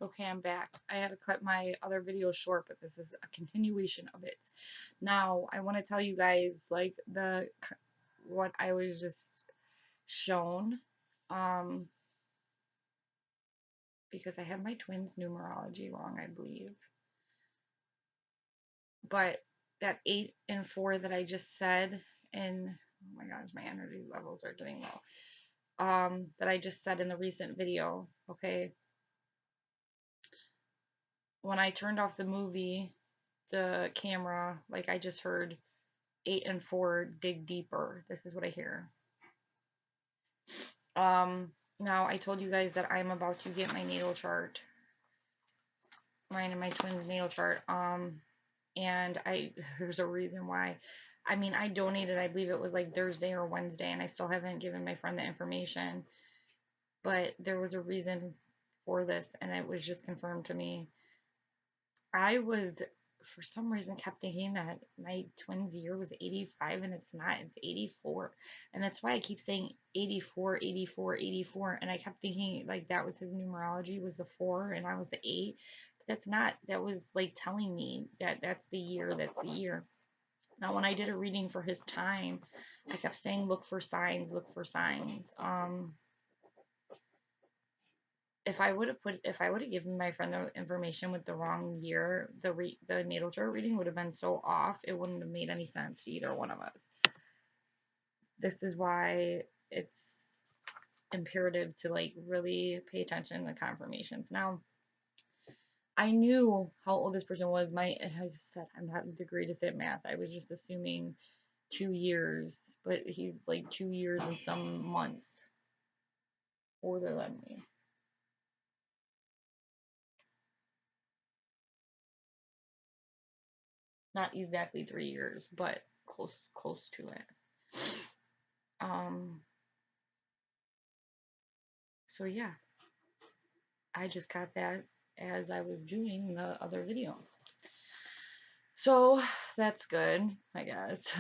Okay, I'm back. I had to cut my other video short, but this is a continuation of it. Now, I want to tell you guys like what I was just shown, um, because I had my twins' numerology wrong, I believe. But that 8 and 4 that I just said, and oh my gosh, my energy levels are getting low. That I just said in the recent video, okay? When I turned off the movie, the camera, like I just heard 8 and 4 dig deeper. This is what I hear. Now I told you guys that I'm about to get my natal chart, mine and my twins' natal chart. And there's a reason why. I mean, I donated, I believe it was like Thursday or Wednesday, and I still haven't given my friend the information. But there was a reason for this, and it was just confirmed to me. I was, for some reason, kept thinking that my twins' year was 85, and it's not, it's 84. And that's why I keep saying 84, 84, 84. And I kept thinking like that was his numerology, was the 4, and I was the 8. But that's not, that was like telling me that that's the year, that's the year. Now, when I did a reading for his time, I kept saying, look for signs, look for signs. If I would have given my friend the information with the wrong year, the natal chart reading would have been so off, it wouldn't have made any sense to either one of us. This is why it's imperative to like really pay attention to the confirmations. Now, I knew how old this person was. I just said I'm not the greatest at math. I was just assuming 2 years, but he's like 2 years and some months older than me. Not exactly 3 years, but close to it. Um, so yeah, I just got that as I was doing the other video. So that's good, I guess.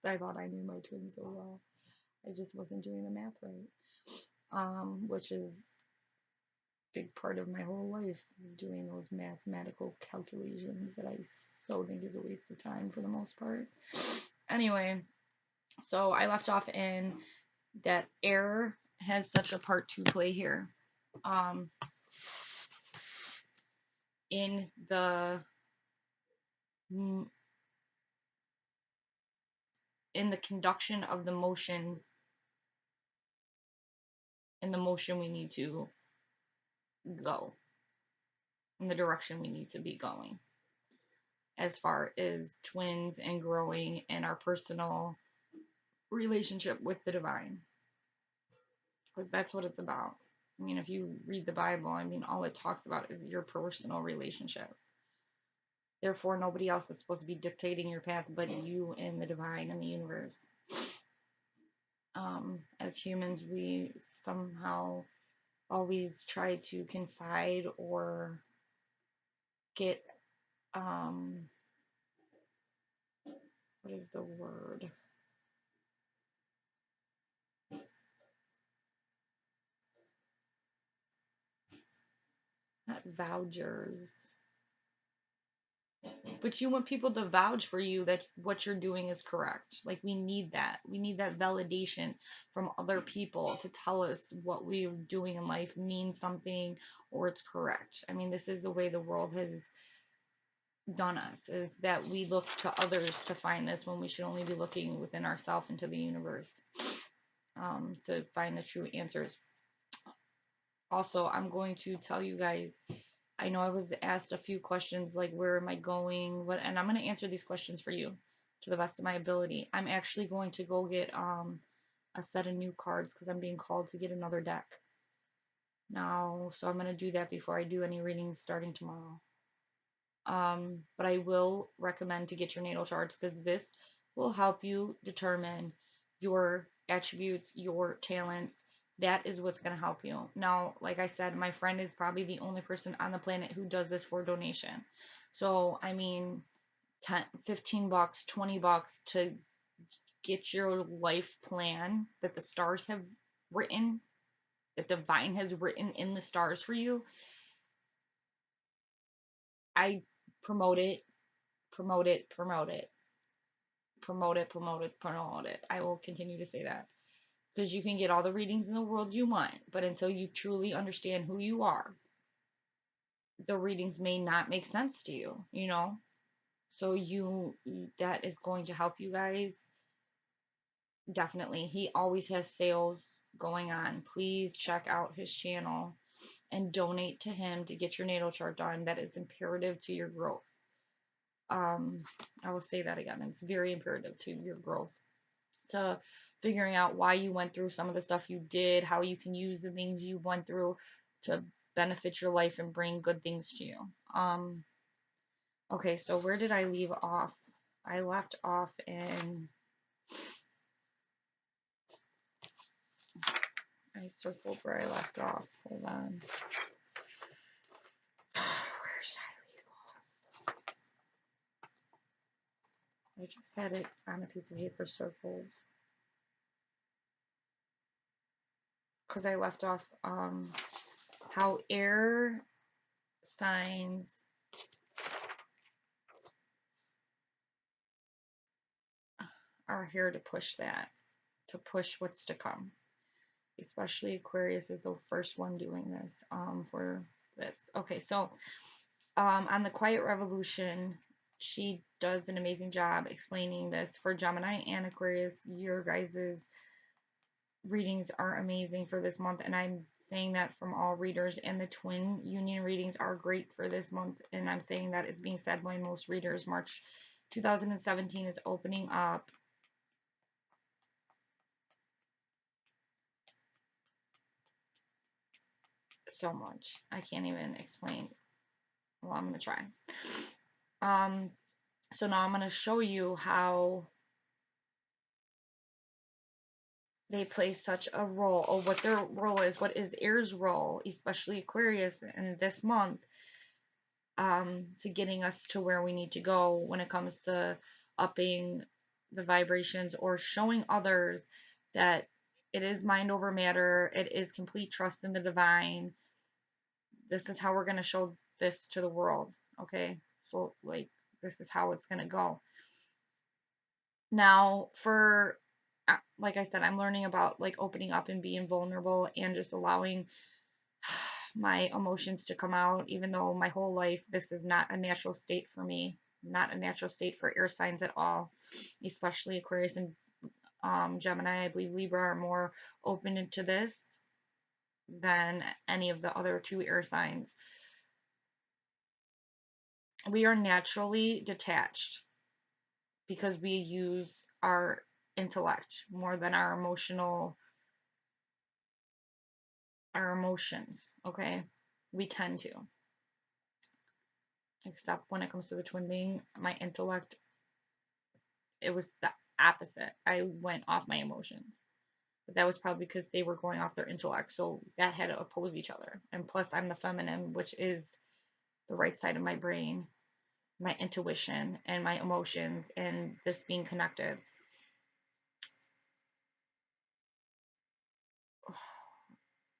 I thought I knew my twins so well. I just wasn't doing the math right. Which is a big part of my whole life, doing those mathematical calculations that I so think is a waste of time for the most part. Anyway, so I left off in that air has such a part to play here. In the conduction of the motion, in the motion we need to go, in the direction we need to be going, as far as twins and growing and our personal relationship with the divine, because that's what it's about. I mean, if you read the Bible, I mean, all it talks about is your personal relationship. Therefore, nobody else is supposed to be dictating your path but you and the divine and the universe. As humans, we somehow always try to confide or get, what is the word? Not vouchers. But you want people to vouch for you that what you're doing is correct. Like, we need that. We need that validation from other people to tell us what we're doing in life means something or it's correct. I mean, this is the way the world has done us, is that we look to others to find this when we should only be looking within ourselves into the universe, to find the true answers. Also, I'm going to tell you guys, I know I was asked a few questions like, where am I going, what, and I'm going to answer these questions for you to the best of my ability. I'm actually going to go get a set of new cards because I'm being called to get another deck now, so I'm going to do that before I do any readings starting tomorrow. But I will recommend to get your natal charts because this will help you determine your attributes, your talents. That is what's going to help you. Now, like I said, my friend is probably the only person on the planet who does this for donation. So, I mean, 10, 15 bucks, 20 bucks to get your life plan that the stars have written that divine has written in the stars for you, I promote it, promote it, promote it, promote it, promote it, promote it. I will continue to say that because you can get all the readings in the world you want, but until you truly understand who you are, the readings may not make sense to you, you know? So that is going to help you guys. Definitely. He always has sales going on. Please check out his channel and donate to him to get your natal chart done. That is imperative to your growth. I will say that again. It's very imperative to your growth, to figuring out why you went through some of the stuff you did, how you can use the things you went through to benefit your life and bring good things to you. Okay, so where did I leave off? I left off in, I circled where I left off. Hold on. Where did I leave off? I just had it on a piece of paper circled. Because I left off how air signs are here to push that, to push what's to come. Especially Aquarius is the first one doing this for this. Okay, so on the Quiet Revolution, she does an amazing job explaining this. For Gemini and Aquarius, your guys's readings are amazing for this month, and I'm saying that from all readers, and the twin union readings are great for this month, and I'm saying that is being said by most readers. March 2017 is opening up so much. I can't even explain. Well, I'm going to try. So now I'm going to show you how they play such a role, or what their role is, what is air's role, especially Aquarius in this month, to getting us to where we need to go when it comes to upping the vibrations or showing others that it is mind over matter, it is complete trust in the divine. This is how we're going to show this to the world, okay? So, like, this is how it's going to go. Now, for, like I said, I'm learning about, like, opening up and being vulnerable and just allowing my emotions to come out, even though my whole life this is not a natural state for me, not a natural state for air signs at all, especially Aquarius and Gemini. I believe Libra are more open into this than any of the other two air signs. We are naturally detached because we use our intellect more than our emotions, okay? We tend to. Except when it comes to the twin thing, my intellect, it was the opposite. I went off my emotions. But that was probably because they were going off their intellect, so that had to oppose each other. And plus, I'm the feminine, which is the right side of my brain, my intuition, and my emotions, and this being connected.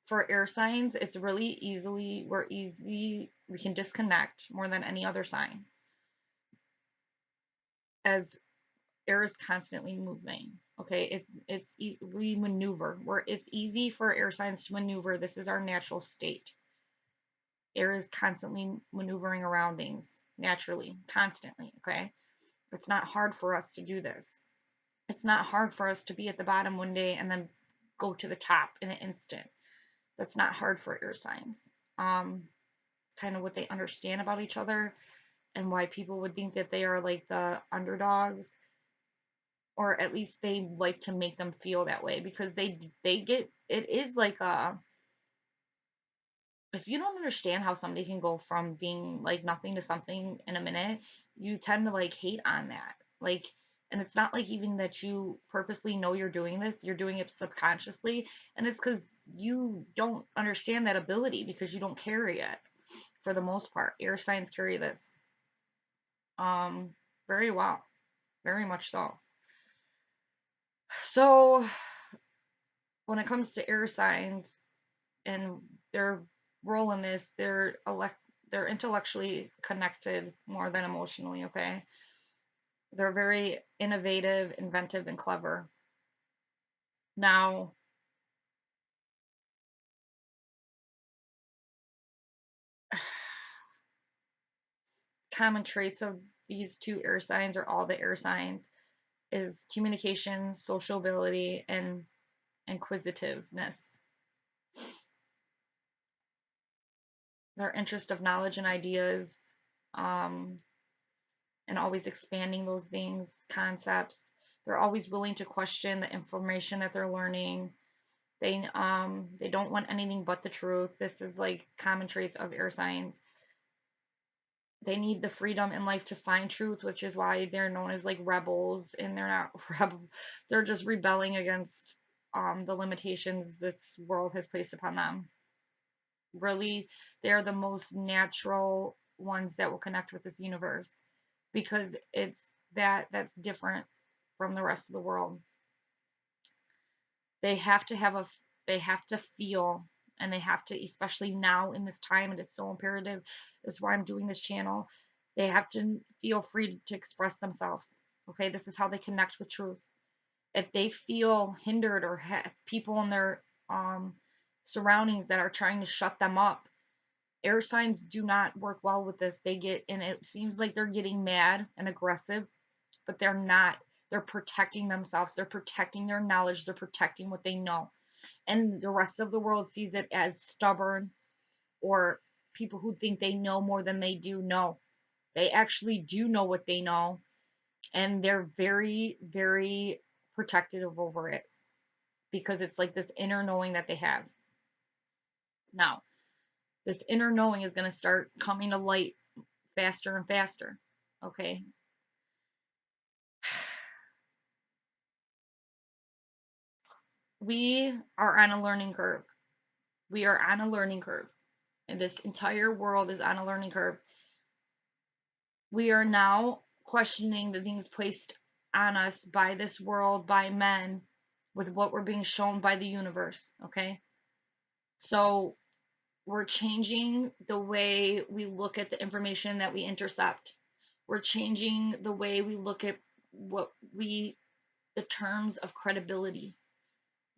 For air signs, it's really we can disconnect more than any other sign, as air is constantly moving. Okay, we maneuver. It's easy for air signs to maneuver. This is our natural state. Air is constantly maneuvering around things naturally, constantly. Okay, it's not hard for us to do this. It's not hard for us to be at the bottom one day and then go to the top in an instant. That's not hard for air signs. It's kind of what they understand about each other, and why people would think that they are like the underdogs, or at least they like to make them feel that way, because they get, it is like a, if you don't understand how somebody can go from being like nothing to something in a minute, you tend to like hate on that. Like, and it's not like even that you purposely know you're doing this, you're doing it subconsciously, and it's because you don't understand that ability because you don't carry it for the most part. Air signs carry this very well, very much so. So when it comes to air signs, and their role in this, they're intellectually connected more than emotionally, okay? They're very innovative, inventive, and clever. Now, common traits of these two air signs, or all the air signs, is communication, sociability, and inquisitiveness. Their interest of knowledge and ideas, um, and always expanding those things, concepts. They're always willing to question the information that they're learning. They don't want anything but the truth. This is like common traits of air signs. They need the freedom in life to find truth, which is why they're known as like rebels, and they're not rebel. They're just rebelling against the limitations this world has placed upon them. Really, they're the most natural ones that will connect with this universe, because it's that's different from the rest of the world. They have to have a they have to feel, and they have to, especially now in this time, and it's so imperative. That's why I'm doing this channel. They have to feel free to express themselves. Okay, this is how they connect with truth. If they feel hindered, or people in their surroundings that are trying to shut them up, air signs do not work well with this. They get, and it seems like they're getting mad and aggressive, but they're not. They're protecting themselves. They're protecting their knowledge. They're protecting what they know. And the rest of the world sees it as stubborn, or people who think they know more than they do know. They actually do know what they know, and they're very, very protective over it, because it's like this inner knowing that they have. Now, this inner knowing is going to start coming to light faster and faster. Okay. We are on a learning curve. We are on a learning curve. And this entire world is on a learning curve. We are now questioning the things placed on us by this world, by men, with what we're being shown by the universe. Okay. So we're changing the way we look at the information that we intercept. We're changing the way we look at the terms of credibility.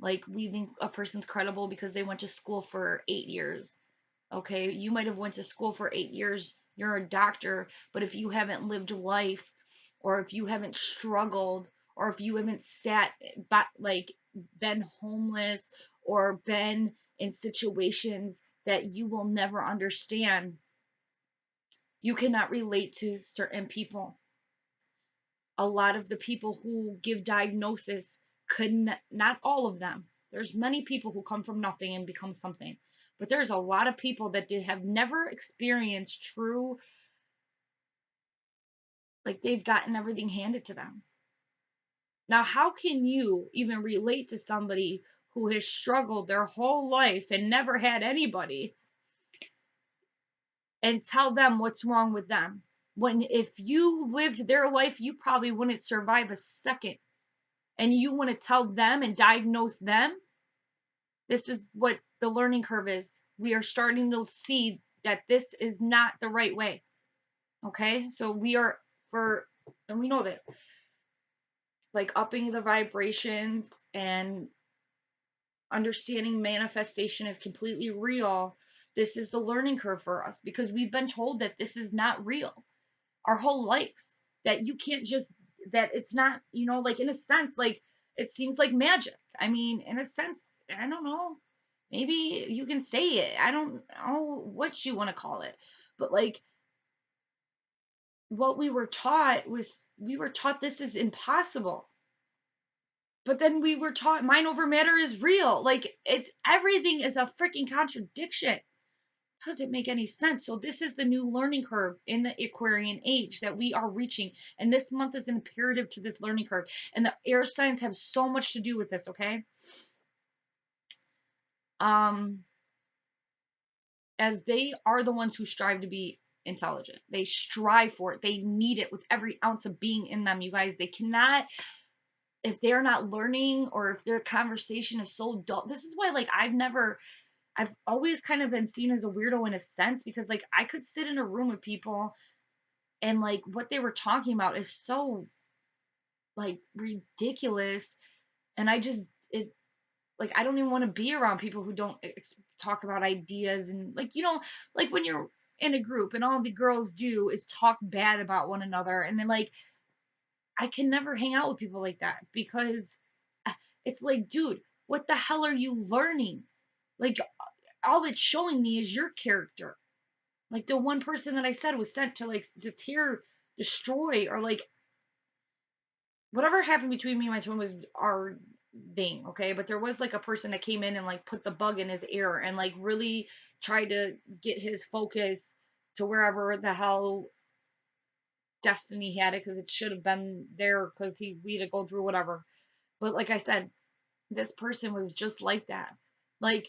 Like, we think a person's credible because they went to school for 8 years. Okay, you might have went to school for 8 years. You're a doctor, but if you haven't lived life, or if you haven't struggled, or if you haven't sat, but like been homeless, or been in situations that you will never understand, you cannot relate to certain people. A lot of the people who give diagnosis could not all of them. There's many people who come from nothing and become something, but there's a lot of people that have never experienced true, like, they've gotten everything handed to them. Now, how can you even relate to somebody who has struggled their whole life and never had anybody, and tell them what's wrong with them, when if you lived their life, you probably wouldn't survive a second, and you want to tell them and diagnose them? This is what the learning curve is. We are starting to see that this is not the right way. Okay? So we are and we know this, like upping the vibrations and understanding manifestation is completely real. This is the learning curve for us, because we've been told that this is not real our whole lives. That you can't just, that it's not, like, in a sense, like, it seems like magic. I mean, in a sense, I don't know. Maybe you can say it. I don't know what you want to call it. But like, what we were taught this is impossible. But then we were taught mind over matter is real. Like, everything is a freaking contradiction. Doesn't make any sense. So this is the new learning curve in the Aquarian age that we are reaching. And this month is imperative to this learning curve. And the air signs have so much to do with this, okay? As they are the ones who strive to be intelligent. They strive for it. They need it with every ounce of being in them, you guys. They cannot, if they're not learning, or if their conversation is so dull. This is why, like, I've never I've always kind of been seen as a weirdo in a sense because like I could sit in a room with people and like what they were talking about is so like ridiculous, and I just it like I don't even want to be around people who don't talk about ideas, and like like when you're in a group and all the girls do is talk bad about one another, and then like I can never hang out with people like that because it's like, dude, what the hell are you learning? Like all it's showing me is your character. Like the one person that I said was sent to like to tear, destroy, or like whatever happened between me and my twin was our thing, okay? But there was like a person that came in and like put the bug in his ear and like really tried to get his focus to wherever the hell destiny had it, because it should have been there because we had to go through whatever. But like I said, this person was just like that. Like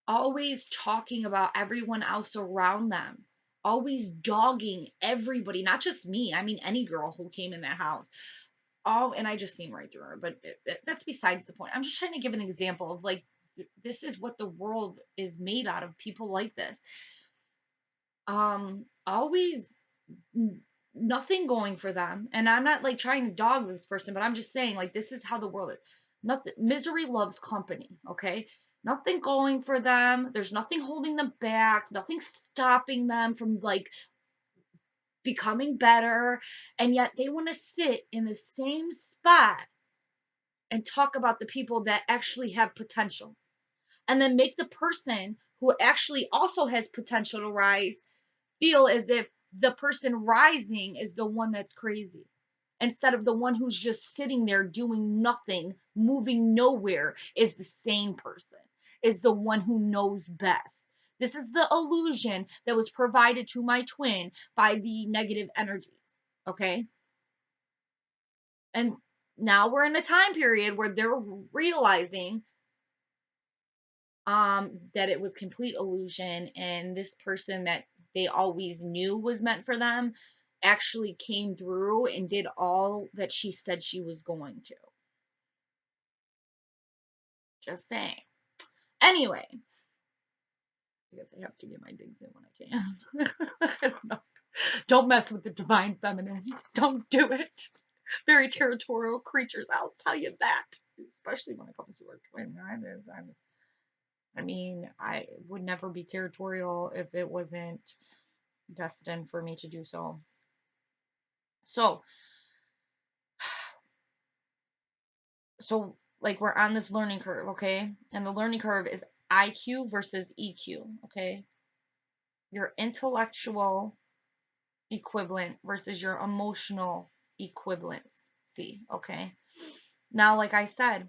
always talking about everyone else around them, always dogging everybody, not just me. I mean, any girl who came in that house. Oh, and I just seen right through her, but that's besides the point. I'm just trying to give an example of like, this is what the world is made out of, people like this. Always nothing going for them. And I'm not like trying to dog this person, but I'm just saying like this is how the world is. Nothing, misery loves company, okay? Nothing going for them. There's nothing holding them back, nothing stopping them from like becoming better. And yet they want to sit in the same spot and talk about the people that actually have potential, and then make the person who actually also has potential to rise feel as if the person rising is the one that's crazy, instead of the one who's just sitting there doing nothing, moving nowhere, is the sane person, is the one who knows best. This is the illusion that was provided to my twin by the negative energies, okay? And now we're in a time period where they're realizing that it was complete illusion, and this person that they always knew was meant for them actually came through and did all that she said she was going to. Just saying. Anyway, I guess I have to get my digs in when I can. I don't know. Don't mess with the divine feminine. Don't do it. Very territorial creatures, I'll tell you that. Especially when it comes to our twin. I mean, I would never be territorial if it wasn't destined for me to do so. So, like we're on this learning curve, okay? And the learning curve is IQ versus EQ, okay? Your intellectual equivalent versus your emotional equivalency, okay? Now, like I said,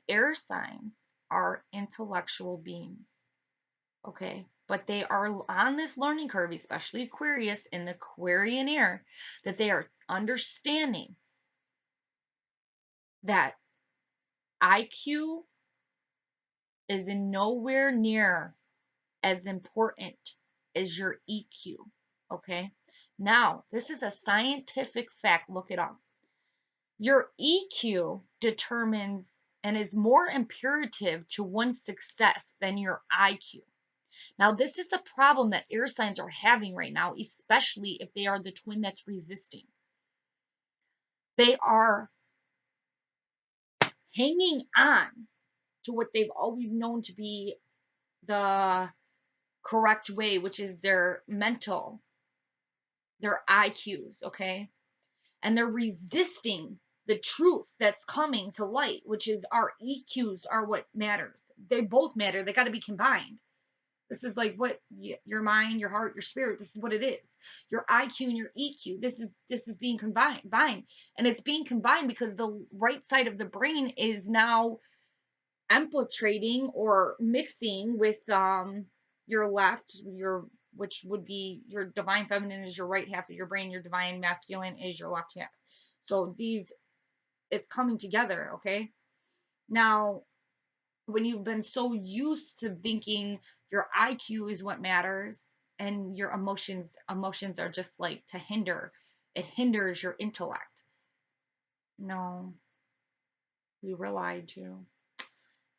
air signs are intellectual beings, okay? But they are on this learning curve, especially Aquarius in the Aquarian air, that they are understanding that IQ is in nowhere near as important as your EQ. Okay. Now, this is a scientific fact. Look it up. Your EQ determines and is more imperative to one's success than your IQ. Now, this is the problem that air signs are having right now, especially if they are the twin that's resisting. They are hanging on to what they've always known to be the correct way, which is their mental, their IQs, okay? And they're resisting the truth that's coming to light, which is our EQs are what matters. They both matter. They got to be combined. This is like what your mind, your heart, your spirit. This is what it is. Your IQ and your EQ. This is being combined, and it's being combined because the right side of the brain is now infiltrating or mixing with your left, your which would be your divine feminine is your right half of your brain, your divine masculine is your left half. So these, it's coming together, okay? Now, when you've been so used to thinking your IQ is what matters and your emotions are just like to hinder, it hinders your intellect. No, we were lied to.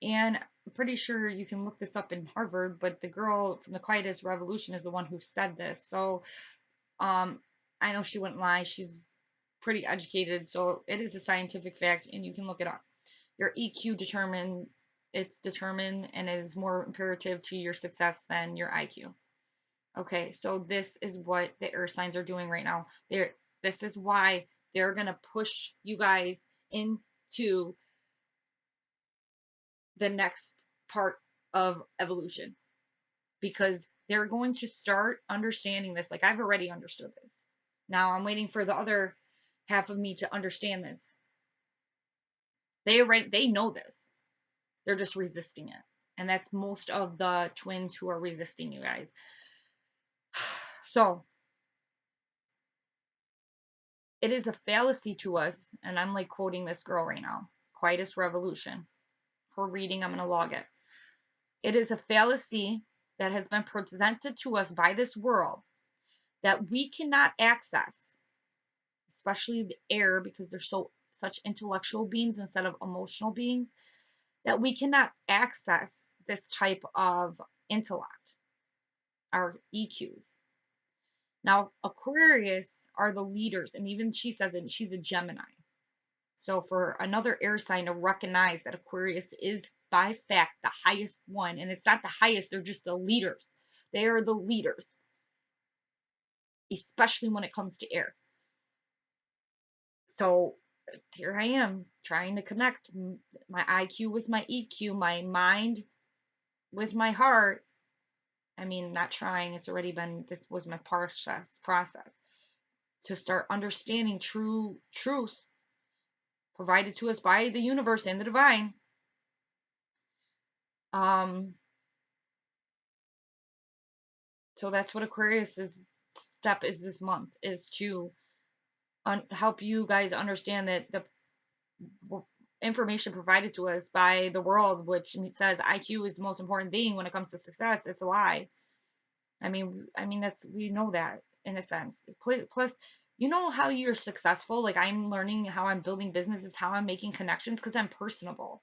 And I'm pretty sure you can look this up in Harvard, but the girl from the Quietest Revolution is the one who said this. So, um, I know she wouldn't lie. She's pretty educated, so it is a scientific fact, and you can look it up. Your EQ it's determined and is more imperative to your success than your IQ. Okay, so this is what the air signs are doing right now. This is why they're gonna push you guys into the next part of evolution, because they're going to start understanding this. Like, I've already understood this. Now I'm waiting for the other half of me to understand this. They know this. They're just resisting it. And that's most of the twins who are resisting you guys. So it is a fallacy to us, and I'm like quoting this girl right now, Quietest Revolution. Her reading, I'm going to log it. It is a fallacy that has been presented to us by this world that we cannot access, especially the air, because they're such intellectual beings instead of emotional beings, that we cannot access this type of intellect, our EQs. Now, Aquarius are the leaders, and even she says it, she's a Gemini. So for another air sign to recognize that Aquarius is by fact the highest one, and it's not the highest, they're just the leaders. They are the leaders, especially when it comes to air. So here I am trying to connect my IQ with my EQ, my mind with my heart. I mean, not trying, it's already been, this was my process to start understanding truth provided to us by the universe and the divine. So that's what Aquarius's step is this month, is to help you guys understand that the information provided to us by the world, which says IQ is the most important thing when it comes to success, it's a lie. I mean that's, we know that in a sense. Plus, you know how you're successful? Like, I'm learning how I'm building businesses, how I'm making connections, because I'm personable,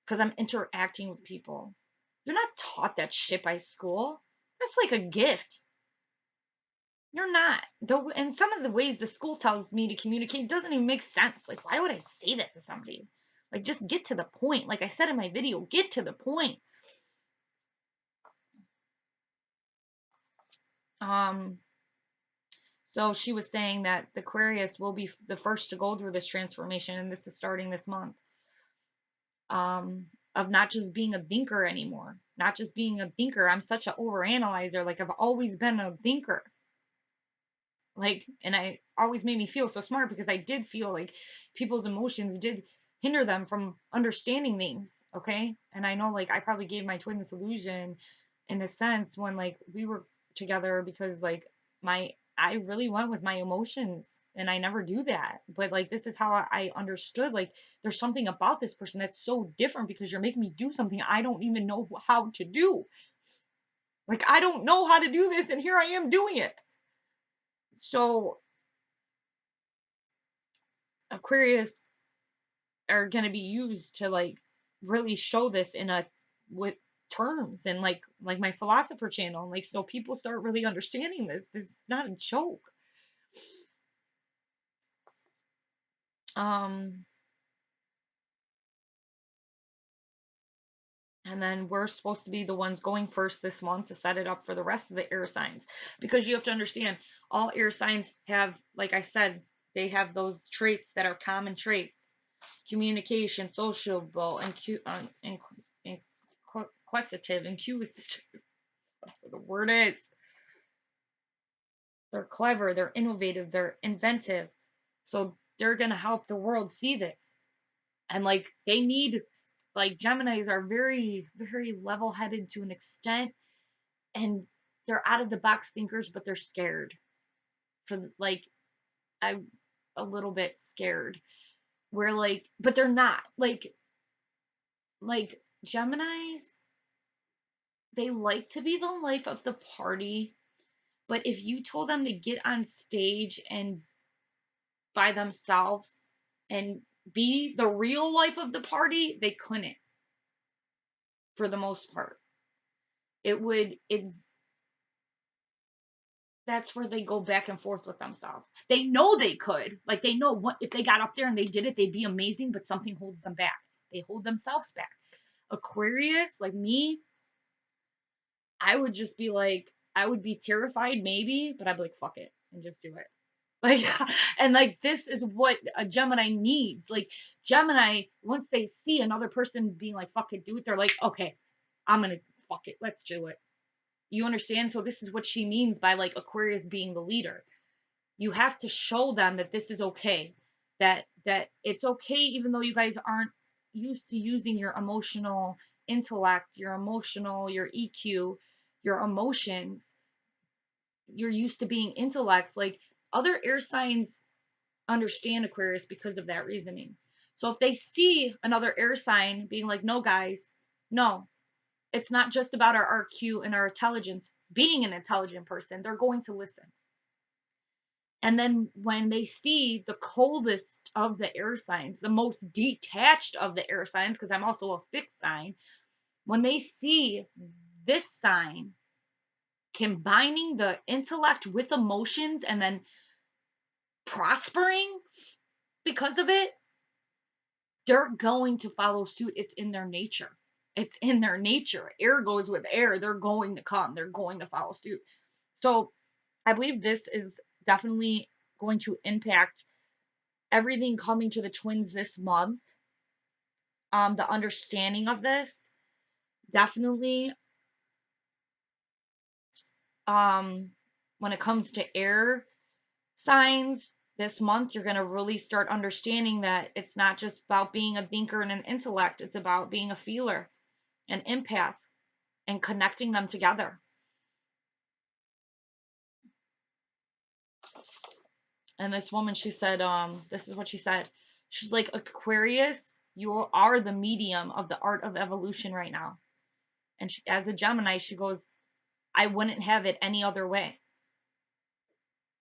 because I'm interacting with people. You're not taught that shit by school. That's like a gift. You're not. Though, and some of the ways the school tells me to communicate doesn't even make sense. Like, why would I say that to somebody? Like, just get to the point. Like I said in my video, get to the point. So she was saying that the Aquarius will be the first to go through this transformation, and this is starting this month. Of not just being a thinker anymore. Not just being a thinker. I'm such an overanalyzer. Like, I've always been a thinker. Like, and I always made me feel so smart, because I did feel like people's emotions did hinder them from understanding things. Okay. And I know, like, I probably gave my twin this illusion in a sense when, like, we were together, because like I really went with my emotions, and I never do that. But like, this is how I understood, like, there's something about this person that's so different, because you're making me do something I don't even know how to do. Like, I don't know how to do this, and here I am doing it. So Aquarius are going to be used to, like, really show this in a with terms, and like my philosopher channel, like, so people start really understanding this is not a joke. um and then we're supposed to be the ones going first this month to set it up for the rest of the air signs, because you have to understand, all air signs have, like I said, they have those traits that are common traits: communication, sociable, and inquisitive, inquisitive, whatever the word is. They're clever, they're innovative, they're inventive. So they're going to help the world see this. And like, they need, like, Geminis are very, very level headed to an extent, and they're out of the box thinkers, but they're scared. For like, I'm a little bit scared. Where, like, but they're not. Like Geminis, they like to be the life of the party, but if you told them to get on stage and by themselves and be the real life of the party, they couldn't. for the most part. It's that's where they go back and forth with themselves. They know they could. Like they know what if they got up there and they did it, they'd be amazing, but something holds them back. They hold themselves back. Aquarius, like me, I would just be like, I would be terrified maybe, but I'd be like, fuck it and just do it. Like, and like, this is what a Gemini needs. Like, Gemini, once they see another person being like, fuck it, do it, they're like, okay, I'm gonna fuck it, let's do it. You understand? So, this is what she means by like Aquarius being the leader. You have to show them that this is okay, that it's okay, even though you guys aren't used to using your emotional intellect, your emotional, your EQ, your emotions. You're used to being intellects. Like other air signs understand Aquarius because of that reasoning. So if they see another air sign being like, no, guys, no, it's not just about our RQ and our intelligence, being an intelligent person, they're going to listen. And then when they see the coldest of the air signs, the most detached of the air signs, because I'm also a fixed sign, when they see this sign combining the intellect with emotions and then prospering because of it, they're going to follow suit. It's in their nature. It's in their nature. Air goes with air. They're going to come. They're going to follow suit. So I believe this is definitely going to impact everything coming to the twins this month. The understanding of this definitely, um, when it comes to air signs this month, you're going to really start understanding that it's not just about being a thinker and an intellect, it's about being a feeler, an empath, and connecting them together. And this woman, she said, this is what she said. She's like, Aquarius, you are the medium of the art of evolution right now. And she, as a Gemini, she goes, I wouldn't have it any other way.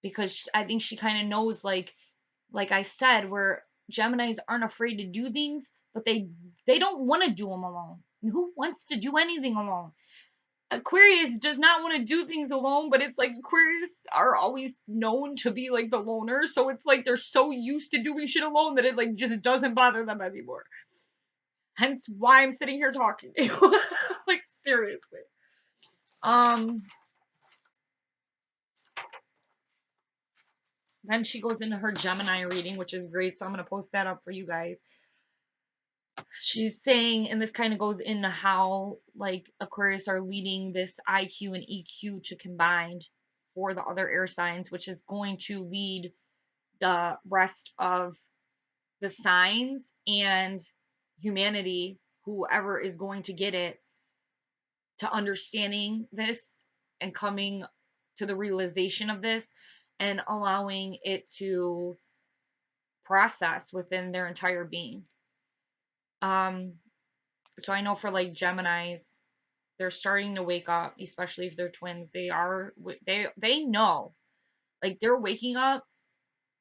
Because I think she kind of knows, like I said, where Geminis aren't afraid to do things, but they don't want to do them alone. Who wants to do anything alone? Aquarius does not want to do things alone, but it's like Aquarius are always known to be like the loner, so it's like they're so used to doing shit alone that it like just doesn't bother them anymore. Hence why I'm sitting here talking to you. Like seriously. Um then she goes into her Gemini reading, which is great, so I'm gonna post that up for you guys. She's saying, and this kind of goes into how like Aquarius are leading this IQ and EQ to combined for the other air signs, which is going to lead the rest of the signs and humanity, whoever is going to get it, to understanding this and coming to the realization of this and allowing it to process within their entire being. Um, so I know for like Geminis, they're starting to wake up, especially if they're twins. They know, like they're waking up.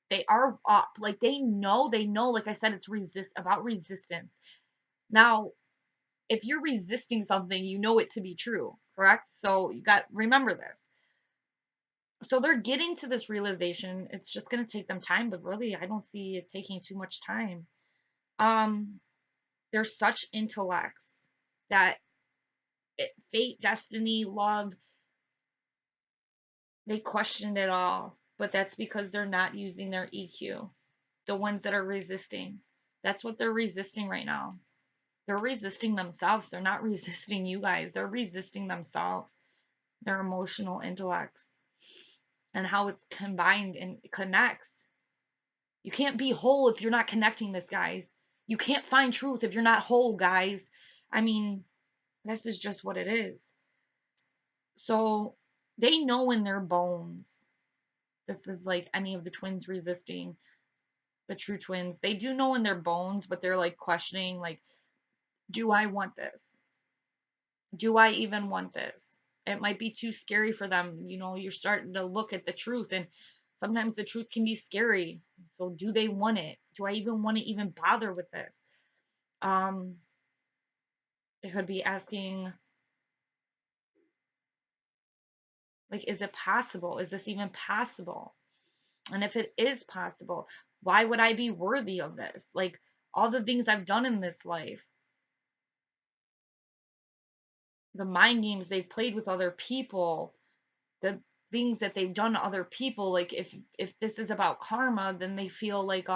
They are up, like they know. Like I said, it's about resistance. Now, if you're resisting something, you know it to be true, correct? So you got remember this. So they're getting to this realization. It's just gonna take them time, but really, I don't see it taking too much time. Um, they're such intellects that fate, destiny, love, they questioned it all, but that's because they're not using their EQ. The ones that are resisting. That's what they're resisting right now. They're resisting themselves. They're not resisting you guys. They're resisting themselves, their emotional intellects, and how it's combined and connects. You can't be whole if you're not connecting this, guys. You can't find truth if you're not whole, guys. I mean, this is just what it is. So they know in their bones. This is like any of the twins resisting, the true twins. They do know in their bones, but they're like questioning, like, do I want this? Do I even want this? It might be too scary for them. You know, you're starting to look at the truth, and sometimes the truth can be scary. So, do they want it? Do I even want to even bother with this? Um, It could be asking, like, is it possible? Is this even possible? And if it is possible, why would I be worthy of this? Like, all the things I've done in this life, the mind games they've played with other people, the things that they've done to other people, like if this is about karma, then they feel like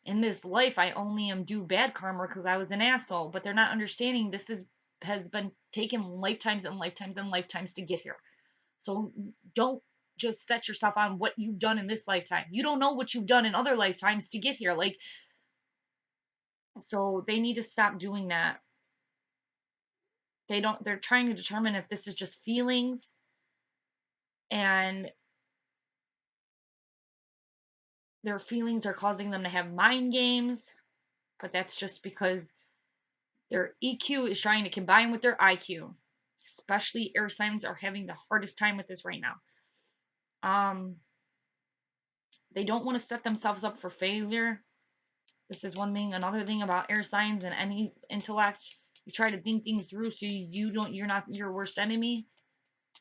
in this life I only am due bad karma because I was an asshole, but they're not understanding this is has been taken lifetimes and lifetimes and lifetimes to get here. So don't just set yourself on what you've done in this lifetime. You don't know what you've done in other lifetimes to get here. Like, so they need to stop doing that. They're trying to determine if this is just feelings, and their feelings are causing them to have mind games, but that's just because their EQ is trying to combine with their IQ. Especially air signs are having the hardest time with this right now. They don't want to set themselves up for failure. This is one thing. Another thing about air signs and any intellect, you try to think things through so you're not your worst enemy.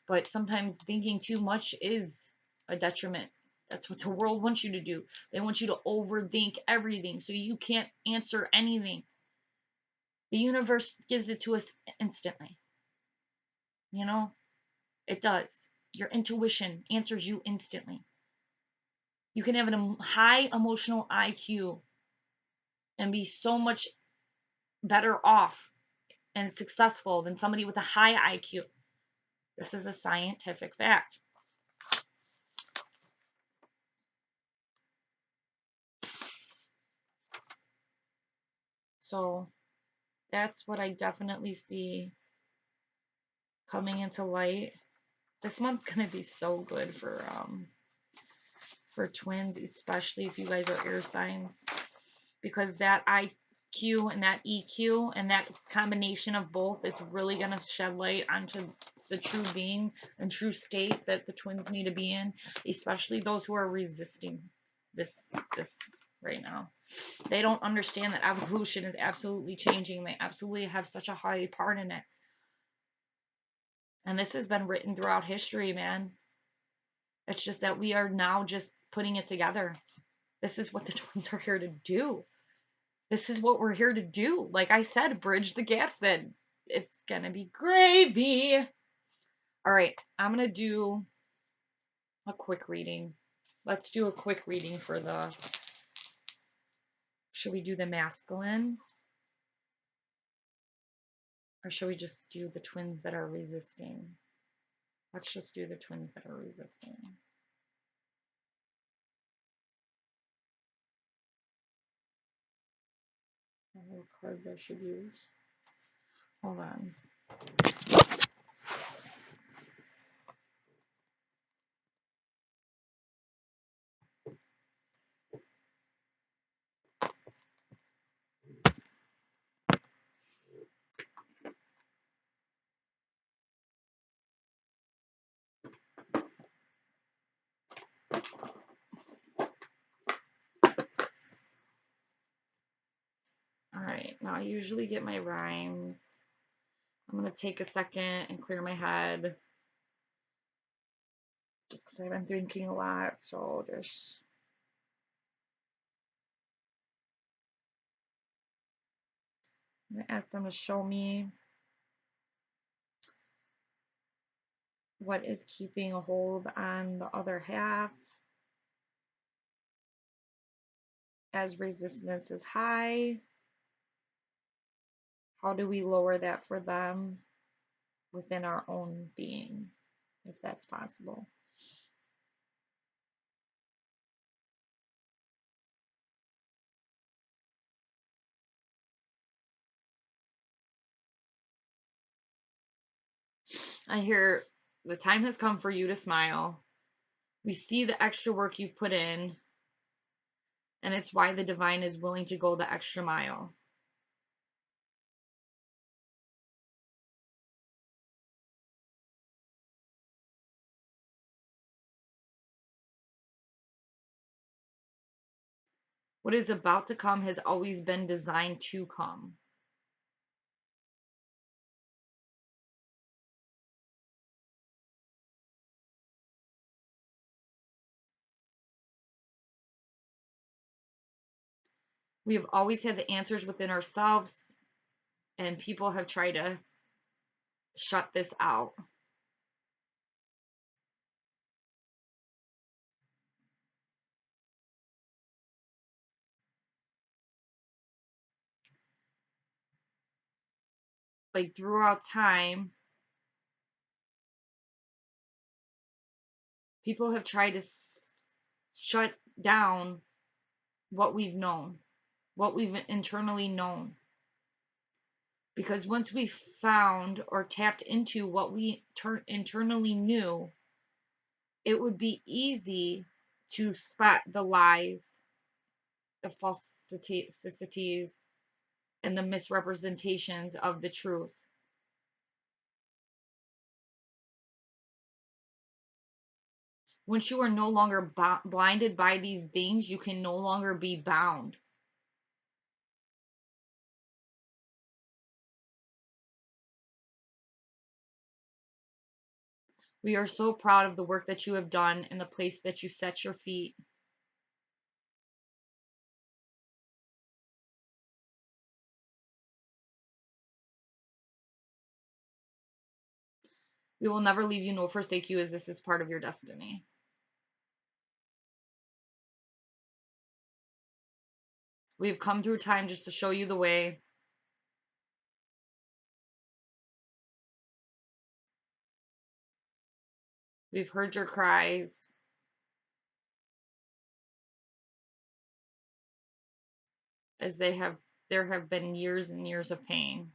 But sometimes thinking too much is a detriment. That's what the world wants you to do. They want you to overthink everything so you can't answer anything. The universe gives it to us instantly. You know, it does. Your intuition answers you instantly. You can have a high emotional IQ and be so much better off and successful than somebody with a high IQ. This is a scientific fact. So that's what I definitely see coming into light. This month's gonna be so good for twins, especially if you guys are air signs, because that IQ and that EQ and that combination of both is really gonna shed light onto the true being and true state that the twins need to be in, especially those who are resisting this right now. They don't understand that evolution is absolutely changing. They absolutely have such a high part in it. And this has been written throughout history, man. It's just that we are now just putting it together. This is what the twins are here to do. This is what we're here to do. Like I said, bridge the gaps. Then it's gonna be gravy. All right, I'm gonna do a quick reading. Let's do a quick reading for the. Should we do the masculine? Or should we just do the twins that are resisting? Let's just do the twins that are resisting. What cards I should use? Hold on. All right, now I usually get my rhymes. I'm going to take a second and clear my head just because I've been thinking a lot. So just I'm going to ask them to show me what is keeping a hold on the other half as resistance is high. How do we lower that for them within our own being, if that's possible? I hear the time has come for you to smile. We see the extra work you've put in, and it's why the divine is willing to go the extra mile. What is about to come has always been designed to come. We have always had the answers within ourselves, and people have tried to shut this out. Like throughout time, people have tried to shut down what we've known, what we've internally known. Because once we found or tapped into what we internally knew, it would be easy to spot the lies, the falsities, and the misrepresentations of the truth. Once you are no longer blinded by these things, you can no longer be bound. We are so proud of the work that you have done and the place that you set your feet. We will never leave you nor forsake you, as this is part of your destiny. We have come through time just to show you the way. We've heard your cries, as there have been years and years of pain.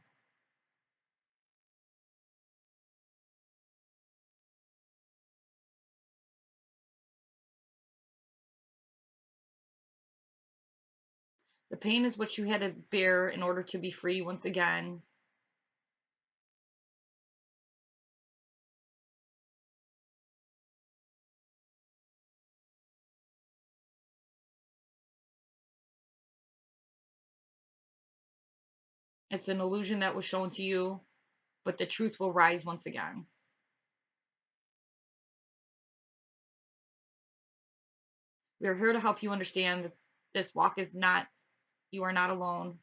The pain is what you had to bear in order to be free once again. It's an illusion that was shown to you, but the truth will rise once again. We are here to help you understand that this walk is not, you are not alone.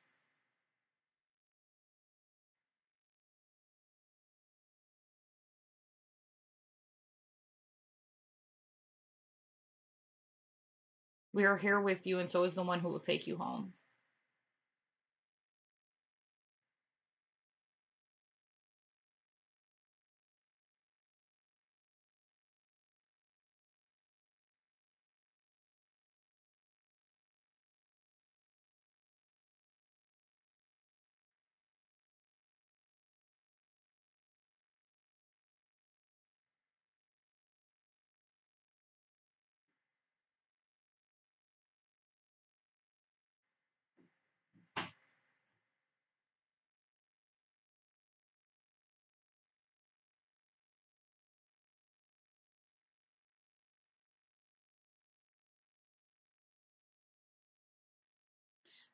We are here with you, and so is the one who will take you home.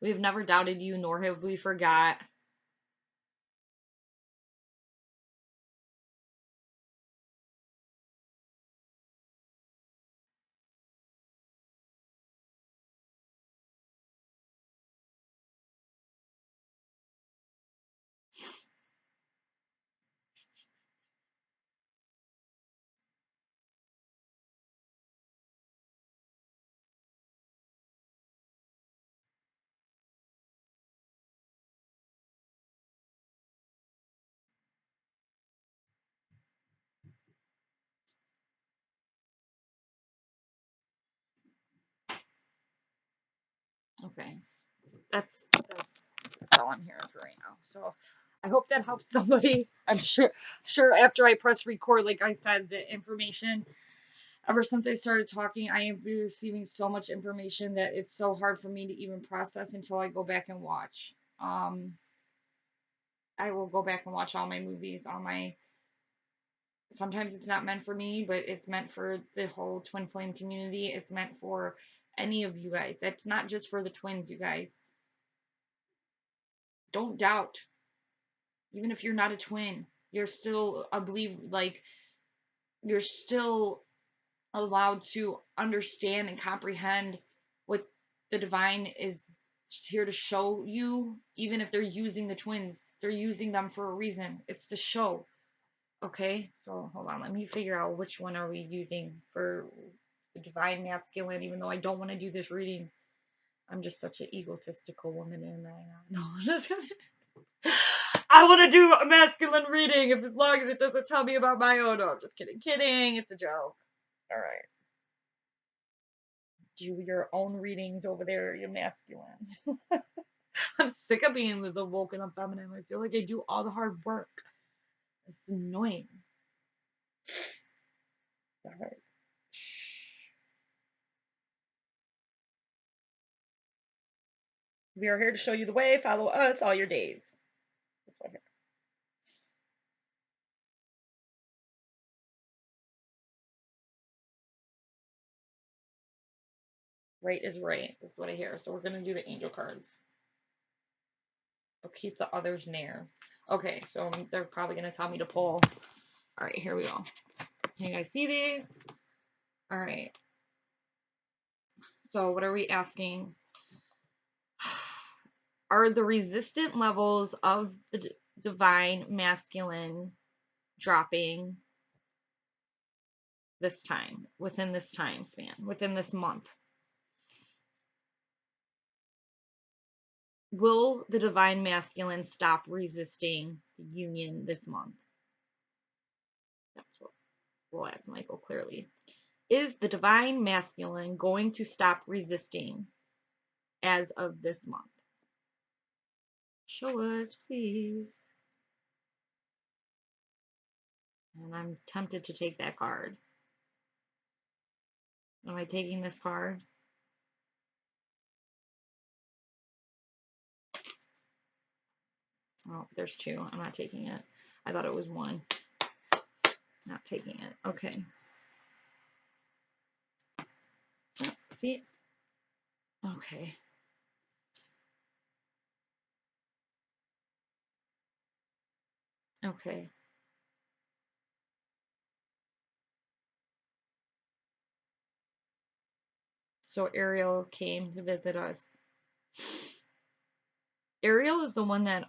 We have never doubted you, nor have we forgot. Okay, that's all I'm hearing for right now. So I hope that helps somebody. I'm sure after I press record, like I said, the information. Ever since I started talking, I am receiving so much information that it's so hard for me to even process until I go back and watch. I will go back and watch all my movies, all my. Sometimes it's not meant for me, but it's meant for the whole twin flame community. It's meant for any of you guys. That's not just for the twins, you guys. Don't doubt. Even if you're not a twin, you're still, I believe, like, you're still allowed to understand and comprehend what the divine is It's here to show you, even if they're using the twins, they're using them for a reason. It's to show. Okay, so hold on, let me figure out which one are we using for the divine masculine, even though I don't want to do this reading. I'm just such an egotistical woman, and I'm just kidding. I want to do a masculine reading if as long as it doesn't tell me about my own. No, I'm just kidding. Kidding, it's a joke. All right. Do your own readings over there, you're masculine. I'm sick of being the woken up feminine. I feel like I do all the hard work. It's annoying. All right. We are here to show you the way. Follow us all your days. This one here. Right is right. This is what I hear. So we're going to do the angel cards. I'll keep the others near. Okay, so they're probably going to tell me to pull. All right, here we go. Can you guys see these? All right. So what are we asking? Are the resistant levels of the divine masculine dropping this time, within this time span, within this month? Will the divine masculine stop resisting the union this month? That's what we'll ask Michael clearly. Is the divine masculine going to stop resisting as of this month? Show us, please. And I'm tempted to take that card. Am I taking this card? Oh, there's two. I'm not taking it. I thought it was one. Not taking it. Okay. Oh, see? Okay. Okay. So Ariel came to visit us. Ariel is the one that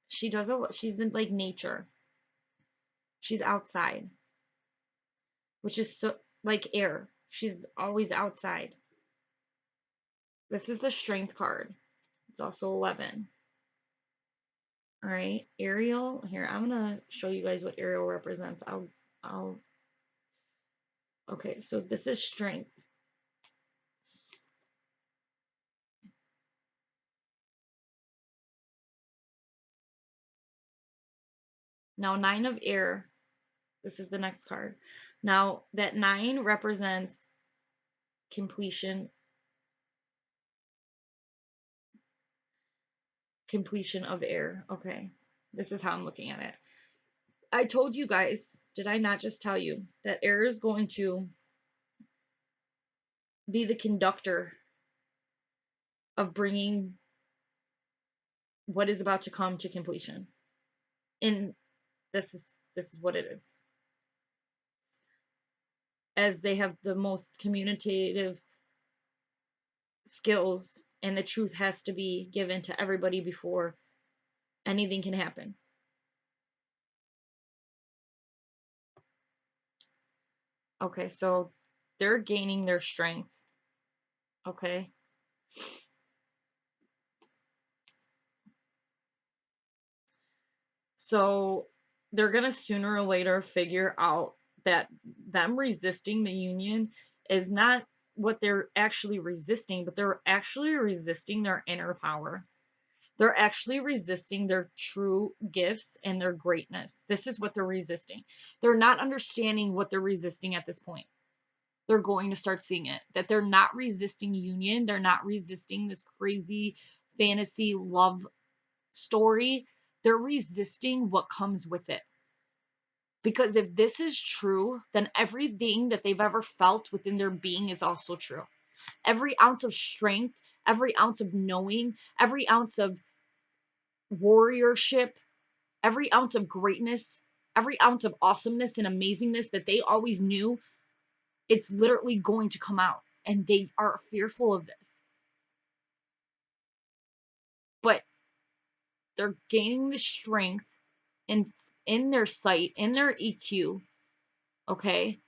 she does she's in like nature. She's outside, which is so like air. She's always outside. This is the strength card. It's also 11. All right, Ariel. Here, I'm gonna show you guys what Ariel represents. I'll. Okay, so this is strength. Now, 9 of air. This is the next card. Now, that 9 represents completion. Completion of air. Okay, this is how I'm looking at it. I told you guys, did I not just tell you, that air is going to be the conductor of bringing what is about to come to completion? And this is what it is. As they have the most communicative skills, and the truth has to be given to everybody before anything can happen. Okay, so they're gaining their strength. Okay. So they're going to sooner or later figure out that them resisting the union is not what they're actually resisting, but they're actually resisting their inner power. They're actually resisting their true gifts and their greatness. This is what they're resisting. They're not understanding what they're resisting at this point. They're going to start seeing it. That they're not resisting union. They're not resisting this crazy fantasy love story. They're resisting what comes with it. Because if this is true, then everything that they've ever felt within their being is also true. Every ounce of strength, every ounce of knowing, every ounce of warriorship, every ounce of greatness, every ounce of awesomeness and amazingness that they always knew, it's literally going to come out. And they are fearful of this. they're gaining the strength in their sight, in their EQ, okay?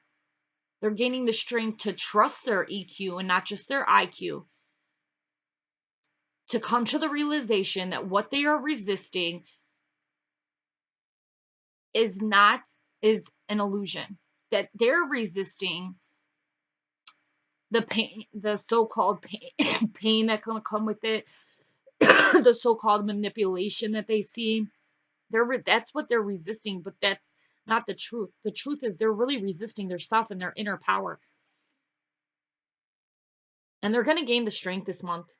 They're gaining the strength to trust their EQ and not just their IQ, to come to the realization that what they are resisting is not is an illusion, that they're resisting the pain, the so-called pain, pain that can come with it, the so-called manipulation that they see. That's what they're resisting, but that's not the truth. The truth is they're really resisting their self and their inner power. And they're going to gain the strength this month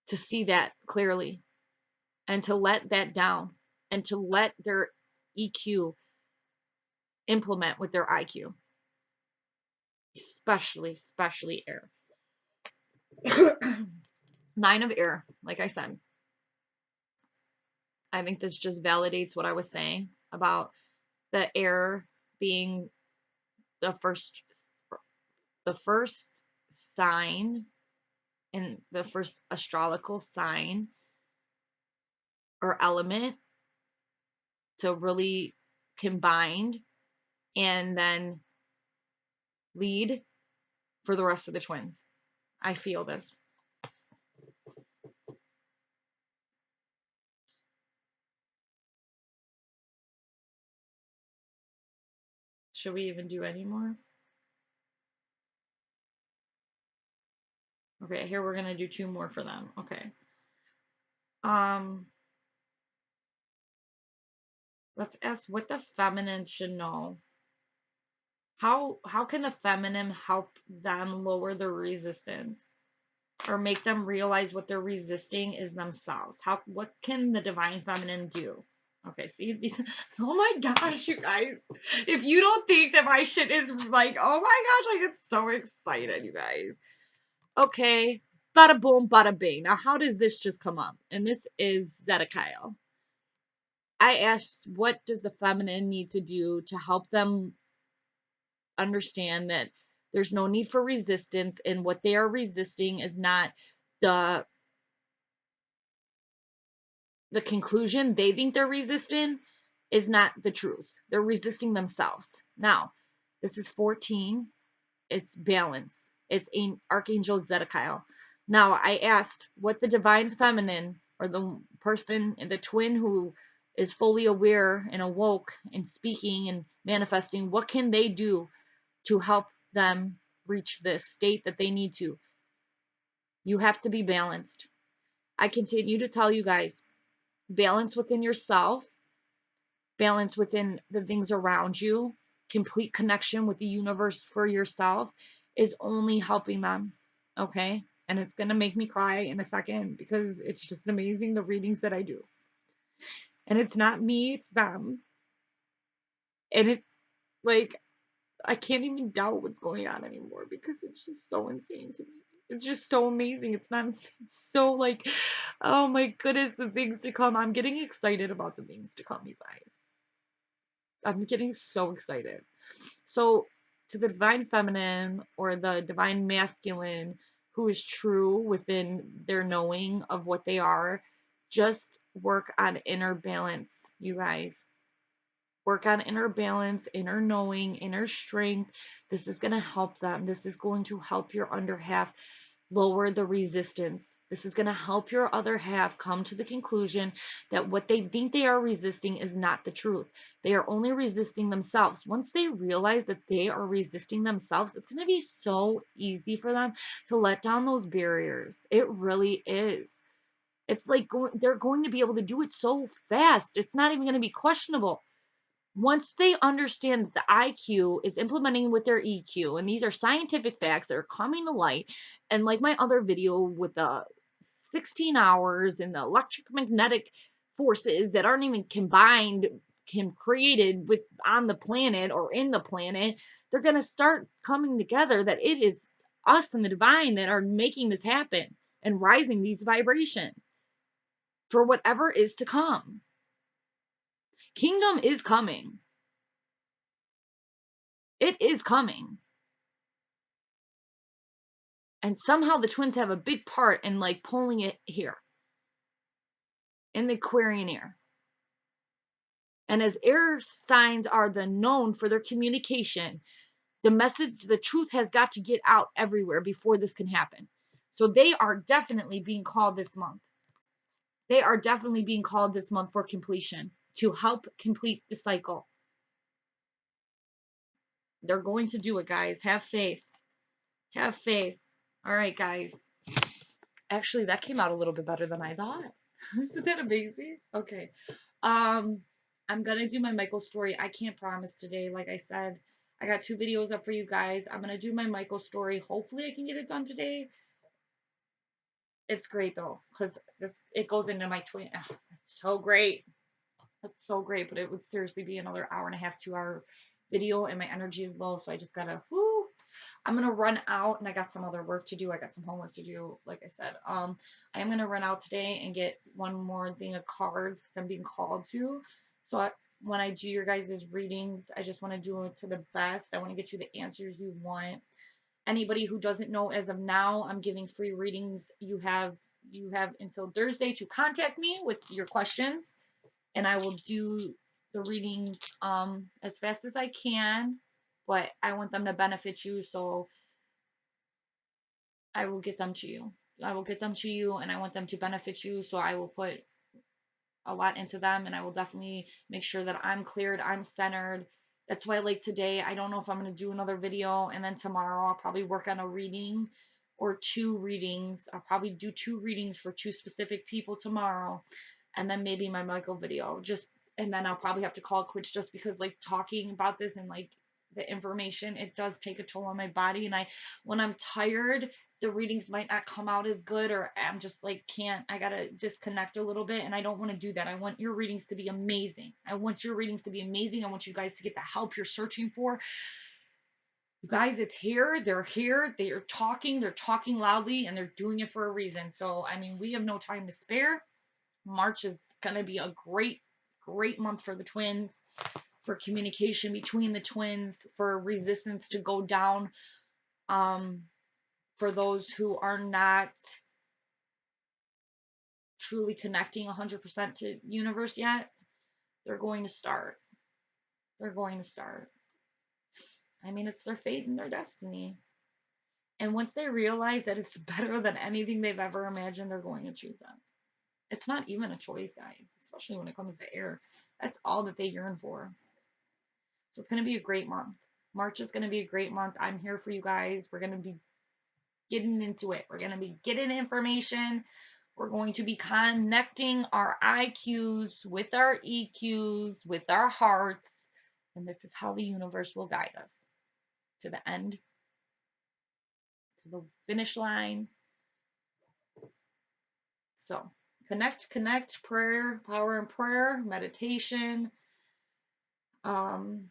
to see that clearly and to let that down and to let their EQ implement with their IQ, especially air. Nine of air, like I said. I think this just validates what I was saying about the air being the first sign and the first astrological sign or element to really combine and then lead for the rest of the twins. I feel this. Should we even do any more? Okay, here we're gonna do two more for them. Okay. Let's ask what the feminine should know. How can the feminine help them lower their resistance or make them realize what they're resisting is themselves? What can the divine feminine do? Okay, see these. Oh my gosh, you guys! If you don't think that my shit is like, oh my gosh, I get so excited, you guys. Okay, bada boom, bada bing. Now, how does this just come up? And this is Zedekiah. I asked, what does the feminine need to do to help them understand that there's no need for resistance, and what they are resisting is not the conclusion they think they're resisting is not the truth. They're resisting themselves. Now, this is 14. It's balance. It's Archangel Zedekiah. Now, I asked what the divine feminine or the person, the twin who is fully aware and awoke and speaking and manifesting, what can they do to help them reach this state that they need to? You have to be balanced. I continue to tell you guys, balance within yourself, balance within the things around you, complete connection with the universe for yourself is only helping them. Okay? And it's going to make me cry in a second because it's just amazing the readings that I do. And it's not me, it's them. And it, like, I can't even doubt what's going on anymore because it's just so insane to me. It's just so amazing. It's not, it's so like, oh my goodness, the things to come. I'm getting excited about the things to come, you guys. I'm getting so excited. So, to the divine feminine or the divine masculine who is true within their knowing of what they are, just work on inner balance, you guys. Work on inner balance, inner knowing, inner strength. This is going to help them. This is going to help your under half lower the resistance. This is going to help your other half come to the conclusion that what they think they are resisting is not the truth. They are only resisting themselves. Once they realize that they are resisting themselves, it's going to be so easy for them to let down those barriers. It really is. It's like they're going to be able to do it so fast. It's not even going to be questionable. Once they understand that the IQ is implementing with their EQ, and these are scientific facts that are coming to light, and like my other video with the 16 hours and the electromagnetic forces that aren't even combined, created with on the planet or in the planet, they're going to start coming together that it is us and the divine that are making this happen and rising these vibrations for whatever is to come. Kingdom is coming. It is coming. And somehow the twins have a big part in like pulling it here. in the Aquarian air. And as air signs are the known for their communication, the message, the truth has got to get out everywhere before this can happen. So they are definitely being called this month. They are definitely being called this month for completion, to help complete the cycle. They're going to do it, guys. Have faith. Have faith. All right, guys. Actually, that came out a little bit better than I thought. Isn't that amazing? Okay. Um, I'm gonna do my Michael story. I can't promise today. Like I said, I got 2 videos up for you guys. I'm gonna do my Michael story. Hopefully, I can get it done today. It's great though, because this it goes into my twin. It's so great. It's so great, but it would seriously be another hour and a half, 2 hour video, and my energy is low, so I just gotta. Whoo, I'm gonna run out, and I got some other work to do. I got some homework to do. Like I said, I am gonna run out today and get one more thing of cards because I'm being called to. So when I do your guys' readings, I just want to do it to the best. I want to get you the answers you want. Anybody who doesn't know, as of now, I'm giving free readings. You have until Thursday to contact me with your questions, and I will do the readings as fast as I can. But I want them to benefit you, so I will get them to you. I will get them to you, and I want them to benefit you, so I will put a lot into them, and I will definitely make sure that I'm cleared, I'm centered. That's why, like today, I don't know if I'm going to do another video, and then tomorrow I'll probably work on a reading or 2 readings. I'll probably do 2 readings for 2 specific people tomorrow, and then maybe my Michael video. And then I'll probably have to call it quits, just because like talking about this and like the information, it does take a toll on my body, and when I'm tired, the readings might not come out as good, or I'm just like can't, I gotta disconnect a little bit, and I don't want to do that. I want your readings to be amazing. I want your readings to be amazing. I want you guys to get the help you're searching for. You guys, it's here. They're here. They're talking loudly, and they're doing it for a reason. So I mean, we have no time to spare. March is gonna be a great month for the twins, for communication between the twins, for resistance to go down. For those who are not truly connecting 100% to universe yet, they're going to start. They're going to start. I mean, it's their fate and their destiny. And once they realize that it's better than anything they've ever imagined, they're going to choose that. It's not even a choice, guys, especially when it comes to air. That's all that they yearn for. So it's going to be a great month. March is going to be a great month. I'm here for you guys. We're going to be getting into it. We're going to be getting information. We're going to be connecting our IQs with our EQs, with our hearts. And this is how the universe will guide us to the end, to the finish line. So connect, prayer, power and prayer, meditation. Um,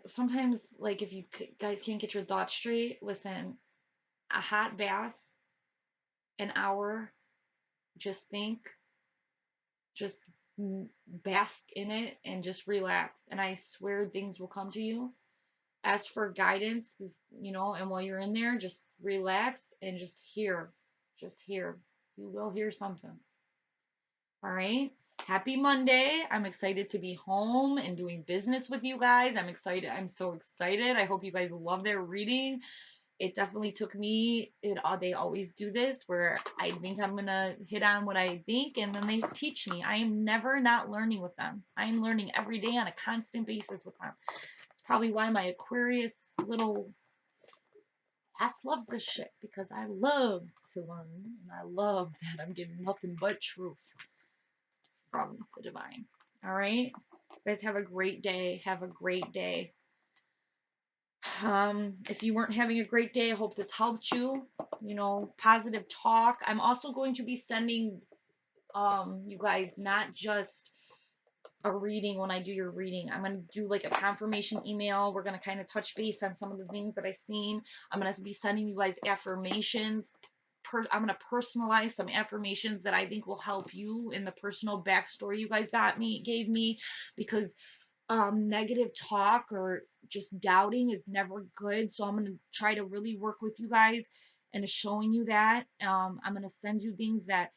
sometimes like if you guys can't get your thoughts straight, listen, a hot bath, an hour, just think, just bask in it and just relax. And I swear things will come to you. Ask for guidance, and while you're in there, just relax and just hear. Just hear. You will hear something. All right. Happy Monday. I'm excited to be home and doing business with you guys. I'm excited. I'm so excited. I hope you guys love their reading. It definitely took me, they always do this where I think I'm going to hit on what I think, and then they teach me. I am never not learning with them. I am learning every day on a constant basis with them. It's probably why my Aquarius little ass loves this shit, because I love to learn, and I love that I'm getting nothing but truth from the divine. All right? You guys have a great day. Have a great day. If you weren't having a great day, I hope this helped you. Positive talk. I'm also going to be sending you guys not just a reading when I do your reading. I'm going to do like a confirmation email. We're going to kind of touch base on some of the things that I've seen. I'm going to be sending you guys affirmations. I'm going to personalize some affirmations that I think will help you in the personal backstory you guys gave me, because negative talk or just doubting is never good. So I'm going to try to really work with you guys and showing you that. I'm going to send you things that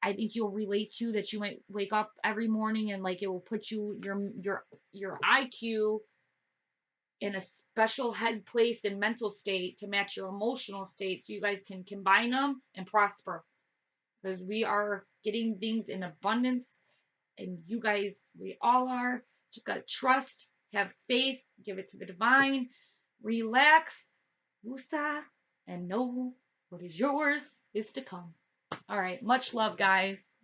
I think you'll relate to, that you might wake up every morning and like it will put your IQ in a special head place and mental state to match your emotional state, so you guys can combine them and prosper, because we are getting things in abundance, and you guys, we all are. Just gotta trust, have faith, give it to the divine, relax, woosah, and know what is yours is to come. All right, much love, guys.